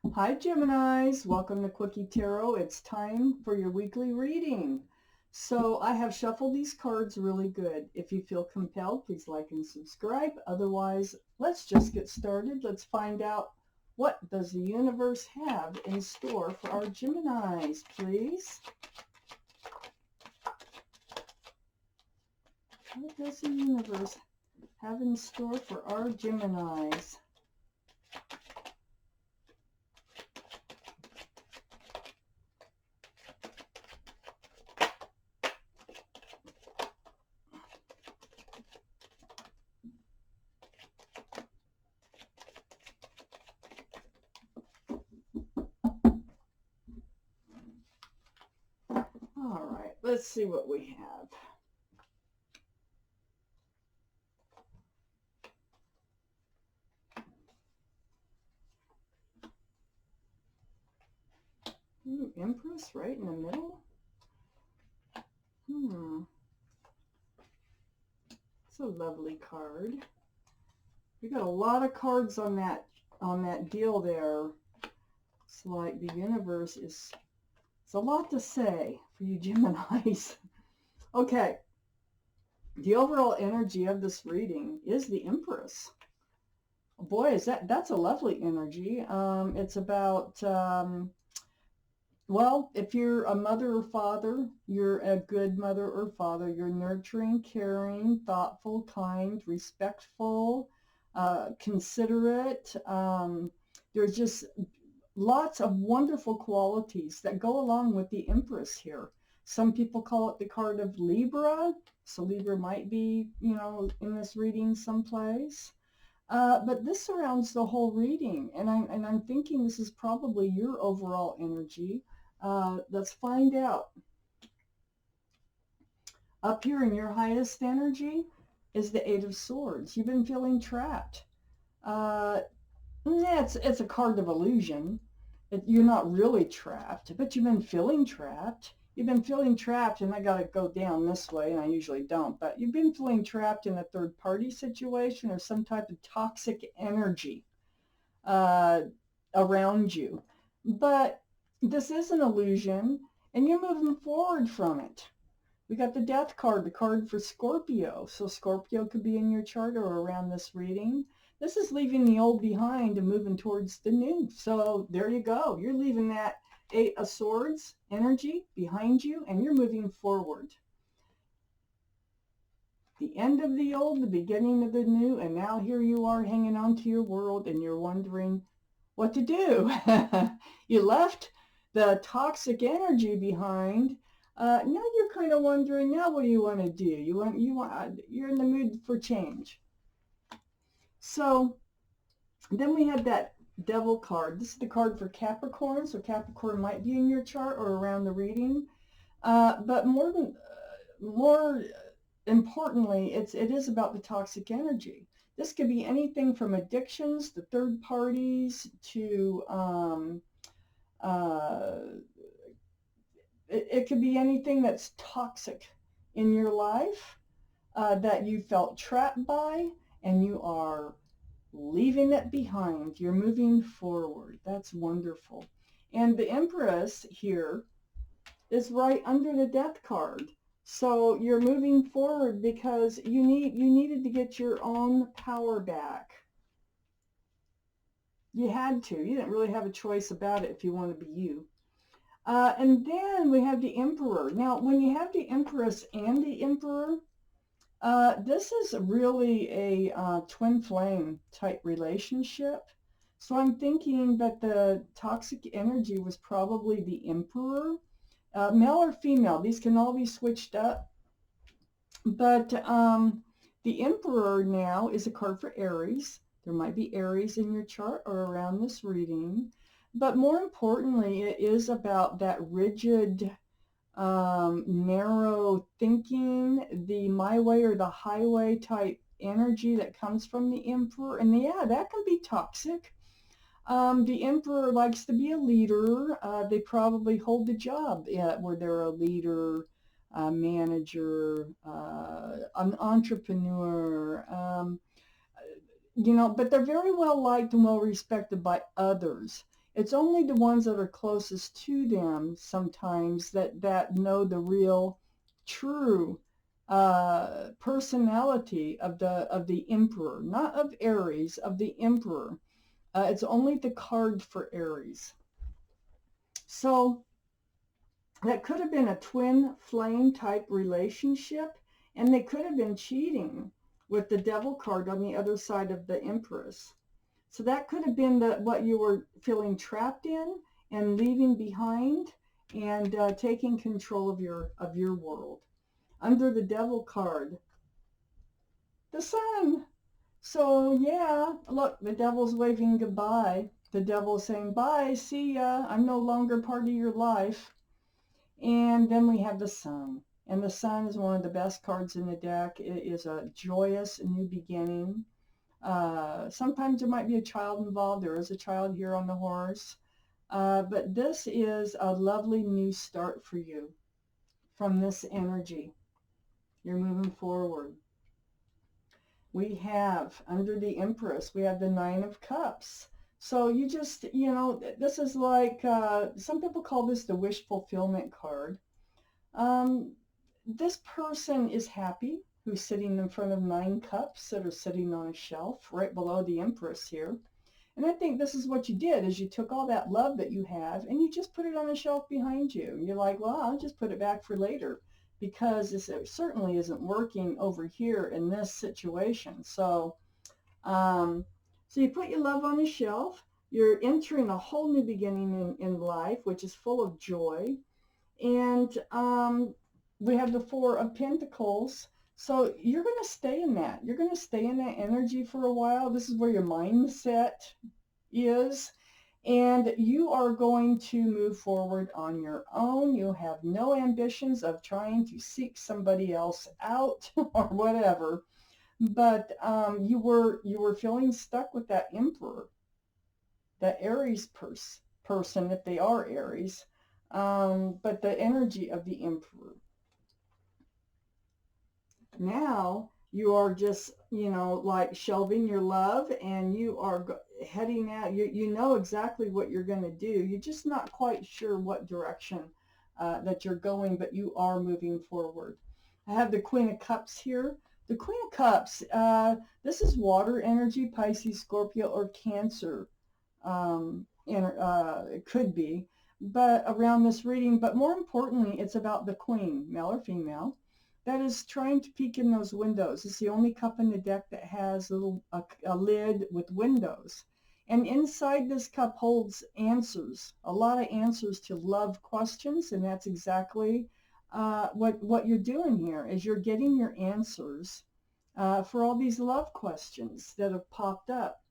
Hi Geminis, welcome to Quickie Tarot. It's time for your weekly reading. So I have shuffled these cards really good. If you feel compelled, please like and subscribe. Otherwise, let's just get started. Let's find out, what does the universe have in store for our Geminis, please? What does the universe have in store for our Geminis? All right, let's see what we have. Empress right in the middle. It's a lovely card. We got a lot of cards on that deal there. It's like the universe is, it's a lot to say for you Geminis. Okay, the overall energy of this reading is the Empress. Boy, that's a lovely energy. It's about well, if you're a mother or father, you're a good mother or father. You're nurturing, caring, thoughtful, kind, respectful, considerate. There's just lots of wonderful qualities that go along with the Empress here. Some people call it the card of Libra. So Libra might be, in this reading someplace. But this surrounds the whole reading, and I'm thinking this is probably your overall energy. Let's find out. Up here in your highest energy is the Eight of Swords. You've been feeling trapped. Uh, it's a card of illusion. You're not really trapped, but you've been feeling trapped. You've been feeling trapped, and I got to go down this way, and I usually don't, but you've been feeling trapped in a third-party situation or some type of toxic energy uh, around you. But this is an illusion, and you're moving forward from it. We got the Death card, the card for Scorpio. So Scorpio could be in your chart or around this reading. This is leaving the old behind and moving towards the new. So there you go. You're leaving that Eight of Swords energy behind you, and you're moving forward. The end of the old, the beginning of the new, and now here you are hanging on to your world, and you're wondering what to do. You left the toxic energy behind. Now you're kind of wondering, now what do you want to do? You're in the mood for change. So then we had that Devil card. This is the card for Capricorn. So Capricorn might be in your chart or around the reading. But more importantly, it is about the toxic energy. This could be anything from addictions to third parties to it could be anything that's toxic in your life that you felt trapped by, and you are leaving it behind. You're moving forward. That's wonderful. And the Empress here is right under the Death card. So you're moving forward because you needed to get your own power back. You had to. You didn't really have a choice about it if you want to be you. And then we have the Emperor. Now, when you have the Empress and the Emperor, this is really a twin flame type relationship. So I'm thinking that the toxic energy was probably the Emperor, male or female. These can all be switched up. But the Emperor now is a card for Aries. There might be Aries in your chart or around this reading. But more importantly, it is about that rigid, narrow thinking, the my way or the highway type energy that comes from the Emperor. And yeah, that can be toxic. The Emperor likes to be a leader. They probably hold the job where they're a leader, a manager, an entrepreneur, but they're very well liked and well respected by others. It's only the ones that are closest to them sometimes that know the real, true personality of the Emperor, not of Aries, of the Emperor. It's only the card for Aries. So that could have been a twin flame type relationship, and they could have been cheating with the Devil card on the other side of the Empress. So that could have been what you were feeling trapped in and leaving behind, and taking control of your world. Under the Devil card, the Sun. So yeah, look, the Devil's waving goodbye. The Devil's saying, bye, see ya, I'm no longer part of your life. And then we have the Sun. And the Sun is one of the best cards in the deck. It is a joyous new beginning. Sometimes there might be a child involved. There is a child here on the horse. But this is a lovely new start for you from this energy. You're moving forward. We have, under the Empress, we have the Nine of Cups. So you just, this is like, some people call this the wish fulfillment card. This person is happy, who's sitting in front of 9 cups that are sitting on a shelf right below the Empress here. And I think this is what you did, is you took all that love that you have and you just put it on a shelf behind you. And you're like, well, I'll just put it back for later, because it certainly isn't working over here in this situation. So, so you put your love on a shelf. You're entering a whole new beginning in life, which is full of joy. And we have the Four of Pentacles. So you're going to stay in that. You're going to stay in that energy for a while. This is where your mindset is. And you are going to move forward on your own. You have no ambitions of trying to seek somebody else out or whatever. But you were feeling stuck with that Emperor, that Aries person, if they are Aries. But the energy of the Emperor. Now you are just, like shelving your love, and you are heading out. You know exactly what you're going to do. You're just not quite sure what direction that you're going, but you are moving forward. I have the Queen of Cups here. The Queen of Cups, this is water energy, Pisces, Scorpio, or Cancer. It could be, but around this reading. But more importantly, it's about the Queen, male or female, that is trying to peek in those windows. It's the only cup in the deck that has a lid with windows. And inside this cup holds answers, a lot of answers to love questions. And that's exactly what you're doing here, is you're getting your answers for all these love questions that have popped up.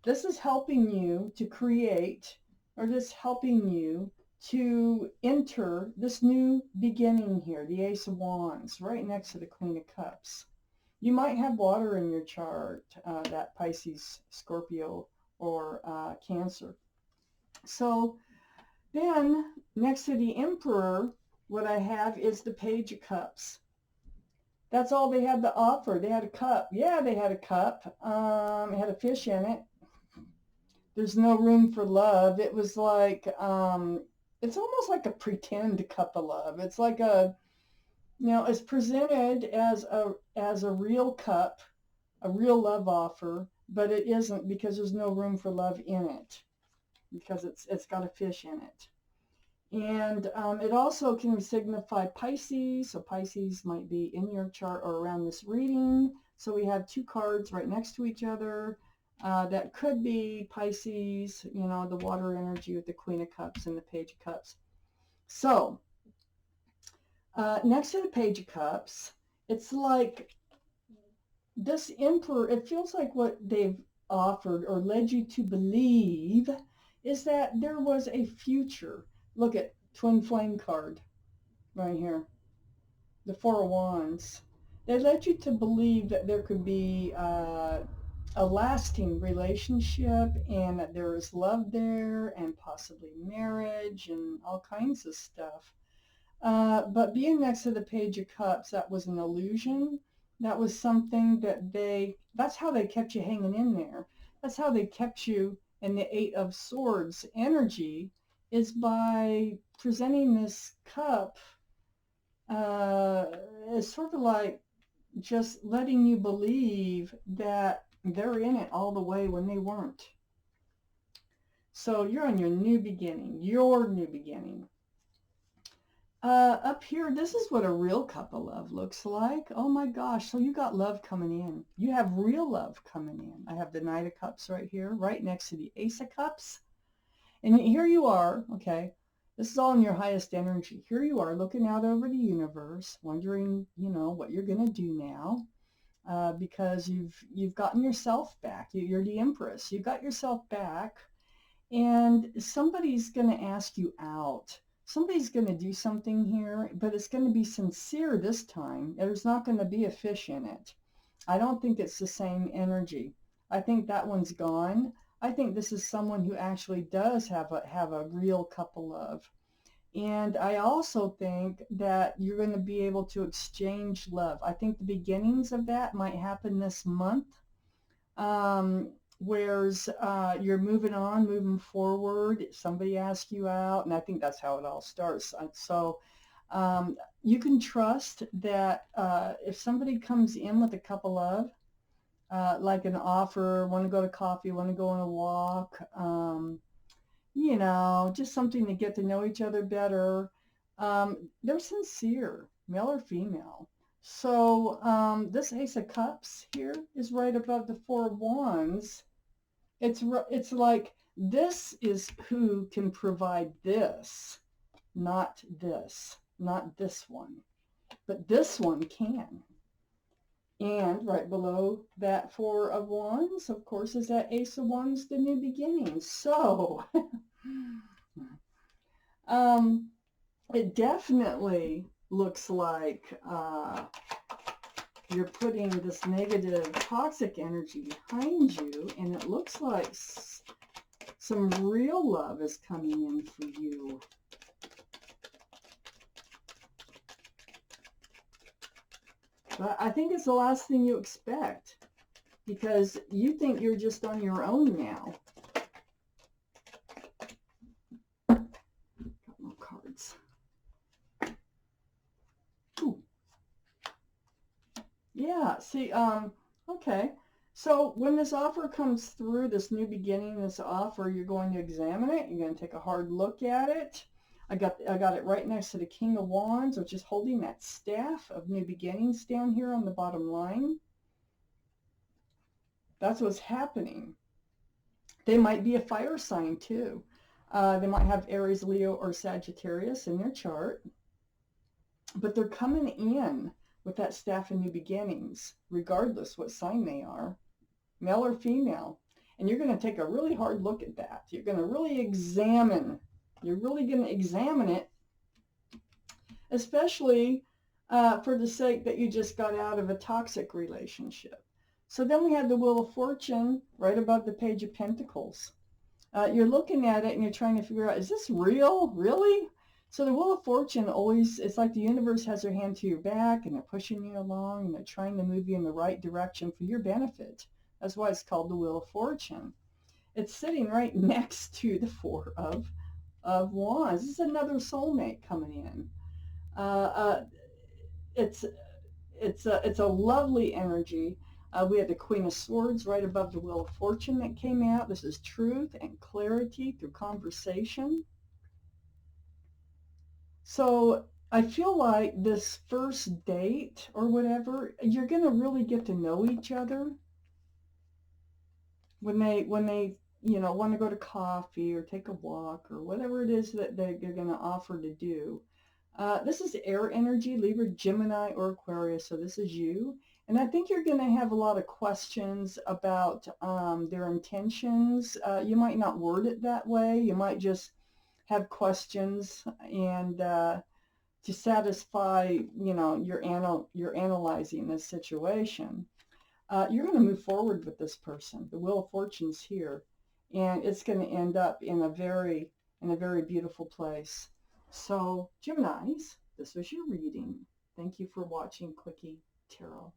This is helping you to create, or just helping you to enter this new beginning here, the Ace of Wands, right next to the Queen of Cups. You might have water in your chart, that Pisces, Scorpio, or Cancer. So then, next to the Emperor, what I have is the Page of Cups. That's all they had to offer. They had a cup. Yeah, they had a cup. It had a fish in it. There's no room for love. It was like, it's almost like a pretend cup of love. It's like it's presented as a real cup, a real love offer, but it isn't, because there's no room for love in it, because it's got a fish in it. And it also can signify Pisces. So Pisces might be in your chart or around this reading. So we have 2 cards right next to each other. That could be Pisces, the water energy with the Queen of Cups and the Page of Cups. So, next to the Page of Cups, it's like this Emperor, it feels like what they've offered or led you to believe is that there was a future. Look at Twin Flame card right here, the Four of Wands. They led you to believe that there could be a lasting relationship, and that there is love there, and possibly marriage and all kinds of stuff. But being next to the Page of Cups, that was an illusion. That was something that that's how they kept you hanging in there. That's how they kept you and the Eight of Swords energy is by presenting this cup as sort of like just letting you believe that they're in it all the way when they weren't. So you're on your new beginning, Up here, this is what a real cup of love looks like. Oh my gosh, so you got love coming in. You have real love coming in. I have the Knight of Cups right here, right next to the Ace of Cups. And here you are, okay, this is all in your highest energy. Here you are looking out over the universe, wondering, what you're going to do now. Because you've gotten yourself back. You're the Empress. You got yourself back, and somebody's going to ask you out. Somebody's going to do something here, but it's going to be sincere this time. There's not going to be a fish in it. I don't think it's the same energy. I think that one's gone. I think this is someone who actually does have a real cup of love. And I also think that you're going to be able to exchange love. I think the beginnings of that might happen this month. Whereas you're moving on, moving forward, somebody asks you out, and I think that's how it all starts. So you can trust that if somebody comes in with a cup of love, like an offer, want to go to coffee, want to go on a walk, just something to get to know each other better. They're sincere, male or female. So this Ace of Cups here is right above the Four of Wands. It's like this is who can provide this, not this one, but this one can. And right below that Four of Wands, of course, is that Ace of Wands, the new beginning. So it definitely looks like you're putting this negative, toxic energy behind you, and it looks like some real love is coming in for you. But I think it's the last thing you expect, because you think you're just on your own now. Got more cards. Ooh. Yeah, see, okay. So when this offer comes through, this new beginning, this offer, you're going to examine it. You're going to take a hard look at it. I got it right next to the King of Wands, which is holding that staff of new beginnings down here on the bottom line. That's what's happening. They might be a fire sign too. They might have Aries, Leo, or Sagittarius in their chart. But they're coming in with that staff of new beginnings, regardless what sign they are, male or female. And you're going to take a really hard look at that. You're going to really examine. You're really going to examine it, especially for the sake that you just got out of a toxic relationship. So then we have the Wheel of Fortune right above the Page of Pentacles. You're looking at it and you're trying to figure out, is this real? Really? So the Wheel of Fortune always, it's like the universe has their hand to your back and they're pushing you along and they're trying to move you in the right direction for your benefit. That's why it's called the Wheel of Fortune. It's sitting right next to the Four of Wands. This is another soulmate coming in. It's a lovely energy. We had the Queen of Swords right above the Wheel of Fortune that came out. This is truth and clarity through conversation. So I feel like this first date or whatever, you're going to really get to know each other. When they want to go to coffee or take a walk or whatever it is that they're going to offer to do. This is air energy, Libra, Gemini, or Aquarius, so this is you. And I think you're going to have a lot of questions about their intentions. You might not word it that way. You might just have questions, and to satisfy, you're analyzing this situation. You're going to move forward with this person. The Wheel of Fortune's here, and it's going to end up in a very beautiful place. So, Geminis, this was your reading. Thank you for watching Quickie Tarot.